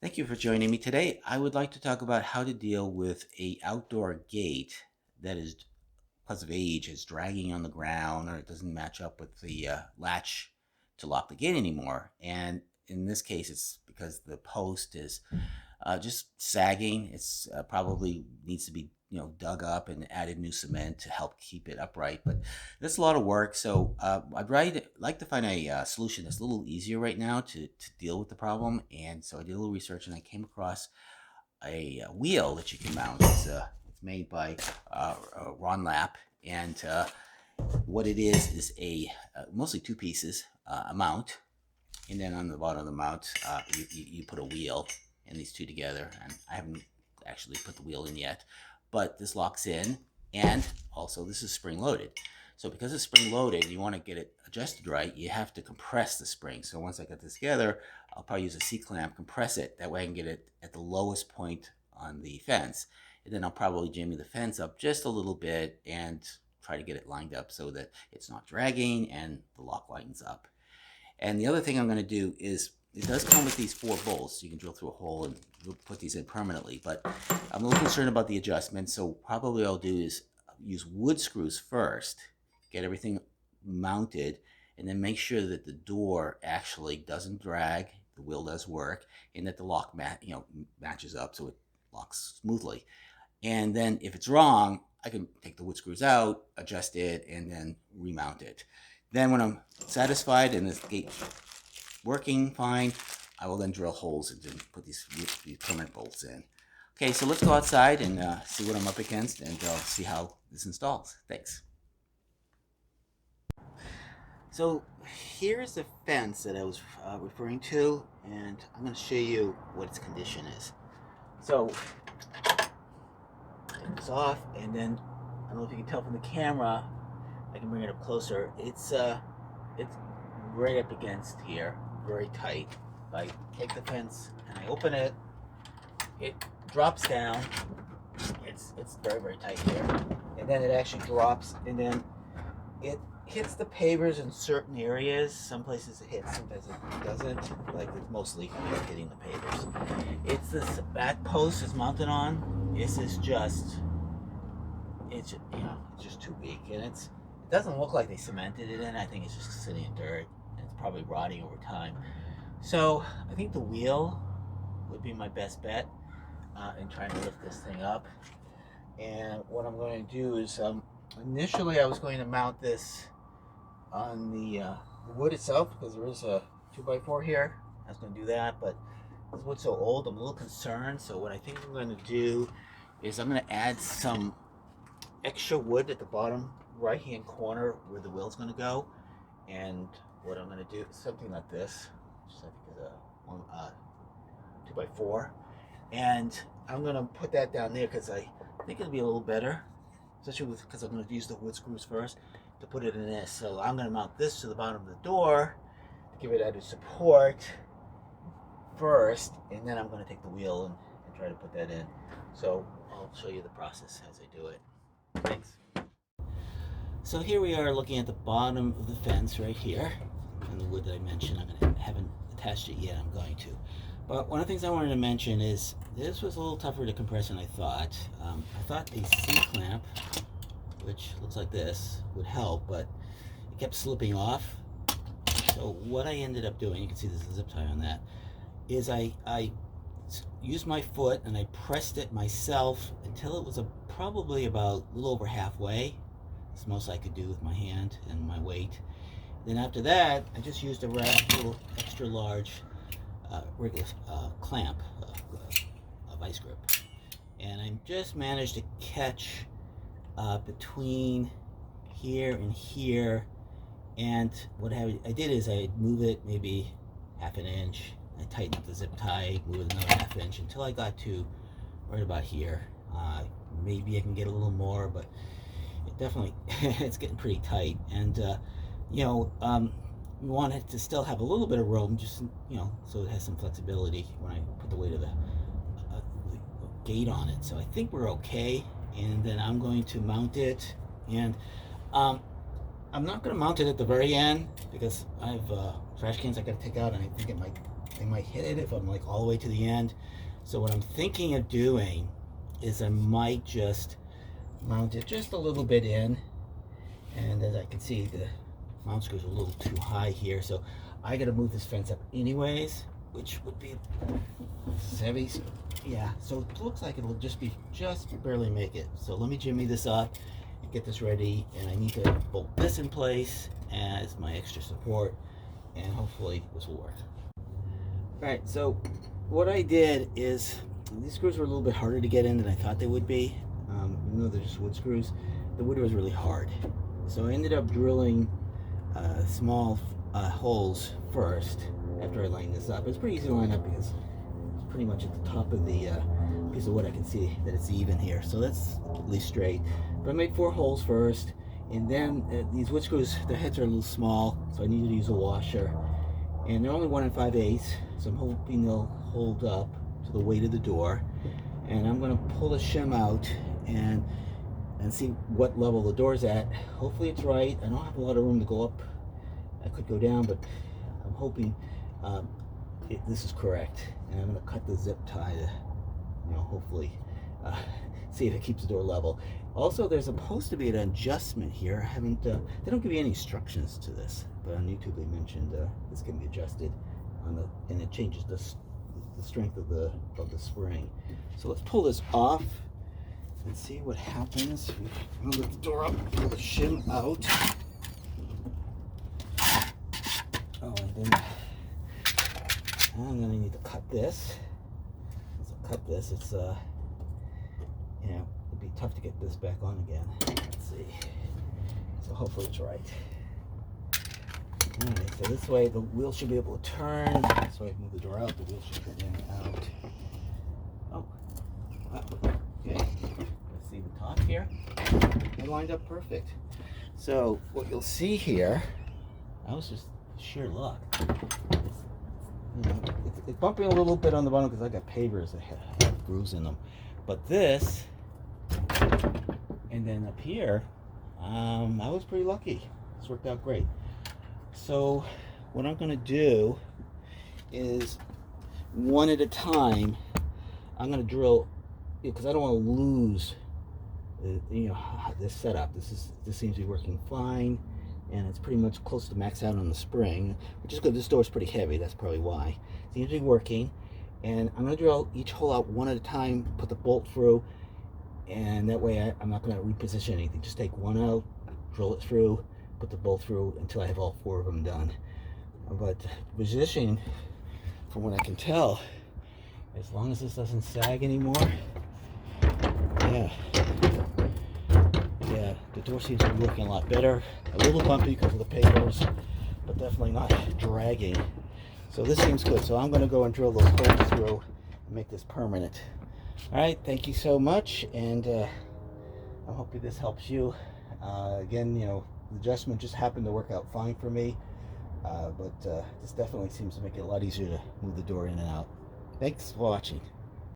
Thank you for joining me today. I would like to talk about how to deal with a outdoor gate that is, because of age, is dragging on the ground or it doesn't match up with the latch to lock the gate anymore. And in this case, it's because the post is just sagging. It's probably needs to be dug up and added new cement to help keep it upright. But that's a lot of work. So like to find a solution that's a little easier right now to deal with the problem. And so I did a little research and I came across a wheel that you can mount. It's made by RONLAP, and what it is a mostly two pieces, a mount, and then on the bottom of the mount, you put a wheel, and these two together. And I haven't actually put the wheel in yet, but this locks in, and also this is spring loaded. So because it's spring loaded, you want to get it adjusted right, you have to compress the spring. So once I get this together, I'll probably use a C-clamp, compress it. That way I can get it at the lowest point on the fence. And then I'll probably jimmy the fence up just a little bit and try to get it lined up so that it's not dragging and the lock lines up. And the other thing I'm going to do is, it does come with these 4 bolts. You can drill through a hole and put these in permanently, but I'm a little concerned about the adjustment. So probably what I'll do is use wood screws first, get everything mounted, and then make sure that the door actually doesn't drag, the wheel does work, and that the lock matches up so it locks smoothly. And then if it's wrong, I can take the wood screws out, adjust it, and then remount it. Then when I'm satisfied and this gate working fine, I will then drill holes and then put these permanent bolts in. Okay, so let's go outside and see what I'm up against, and see how this installs. Thanks. So here's the fence that I was referring to, and I'm going to show you what its condition is. So take this off, and then I don't know if you can tell from the camera. I can bring it up closer. It's right up against here, very tight. If I take the fence and I open it, it drops down. It's very, very tight here, and then it actually drops, and then it hits the pavers in certain areas. Some places it hits, sometimes it doesn't. Like it's mostly hitting the pavers. It's this back post is mounted on. This is just, it's just too weak, and it doesn't look like they cemented it in. I think it's just sitting in dirt, and it's probably rotting over time. So I think the wheel would be my best bet in trying to lift this thing up. And what I'm going to do is, initially I was going to mount this on the wood itself, because there is a 2x4 here. I was going to do that, but this wood's so old, I'm a little concerned. So what I think I'm going to do is I'm going to add some extra wood at the bottom right hand corner where the wheel's going to go. And what I'm going to do is something like this, which I think is a 2x4, and I'm going to put that down there because I think it'll be a little better, especially because I'm going to use the wood screws first to put it in this. So I'm going to mount this to the bottom of the door to give it added support first, and then I'm going to take the wheel and try to put that in. So I'll show you the process as I do it. Thanks. So here we are looking at the bottom of the fence right here, and the wood that I mentioned. I haven't attached it yet. I'm going to. But one of the things I wanted to mention is this was a little tougher to compress than I thought. I thought a C-clamp, which looks like this, would help, but it kept slipping off. So what I ended up doing, you can see there's a zip tie on that, is I used my foot and I pressed it myself until it was probably about a little over halfway. It's the most I could do with my hand and my weight. Then after that, I just used a little extra large regular clamp of vice grip, and I just managed to catch between here and here. And what I did is I move it maybe half an inch. I tighten up the zip tie, move it another half inch until I got to right about here. Maybe I can get a little more, but it definitely it's getting pretty tight. And we want it to still have a little bit of room, just so it has some flexibility when I put the weight of the gate on it. So I think we're okay. And then I'm going to mount it, and I'm not going to mount it at the very end because I have trash cans I got to take out, and I think it might I might hit it if I'm like all the way to the end. So what I'm thinking of doing is I might just mount it just a little bit in, and as I can see, the mount screws are a little too high here, so I gotta move this fence up anyways, which would be heavy. Yeah, so it looks like it'll just barely make it. So let me jimmy this up and get this ready, and I need to bolt this in place as my extra support, and hopefully this will work. All right, so what I did is, these screws were a little bit harder to get in than I thought they would be. Even though they're just wood screws, the wood was really hard. So I ended up drilling small holes first after I lined this up. It's pretty easy to line up because it's pretty much at the top of the piece of wood. I can see that it's even here, so that's at least straight. But I made 4 holes first, and then these wood screws, the heads are a little small, so I needed to use a washer. And they're only 1 5/8, so I'm hoping they'll hold up to the weight of the door. And I'm going to pull the shim out and see what level the door's at. Hopefully it's right. I don't have a lot of room to go up. I could go down, but I'm hoping this is correct. And I'm going to cut the zip tie to, hopefully see if it keeps the door level. Also, there's supposed to be an adjustment here. I haven't. They don't give you any instructions to this, but on YouTube they mentioned this can be adjusted and it changes the strength of the spring. So let's pull this off and see what happens. I'm gonna lift the door up, pull the shim out. Oh, and then I'm gonna need to cut this. So cut this. It's it'd be tough to get this back on again. Let's see. So hopefully it's right. Alright, so this way the wheel should be able to turn. So I move the door out, the wheel should turn in and out. Oh, okay. Let's see the top here. It lined up perfect. So what you'll see here, that was just sheer luck. It's bumping a little bit on the bottom because I got pavers that have grooves in them. But this, and then up here, I was pretty lucky. This worked out great. So what I'm going to do is, one at a time, I'm going to drill, because I don't want to lose this setup. This seems to be working fine, and it's pretty much close to max out on the spring, which is good. This door is pretty heavy, that's probably why. It seems to be working, and I'm going to drill each hole out one at a time, put the bolt through, and that way I'm not going to reposition anything. Just take one out, drill it through, put the bolt through until I have all 4 of them done. But positioning, from what I can tell, as long as this doesn't sag anymore, yeah, the door seems to be working a lot better. A little bumpy because of the pavers, but definitely not dragging. So this seems good. So I'm going to go and drill those holes through and make this permanent. All right, thank you so much, and I'm hoping this helps you. Again, the adjustment just happened to work out fine for me, but this definitely seems to make it a lot easier to move the door in and out. Thanks for watching.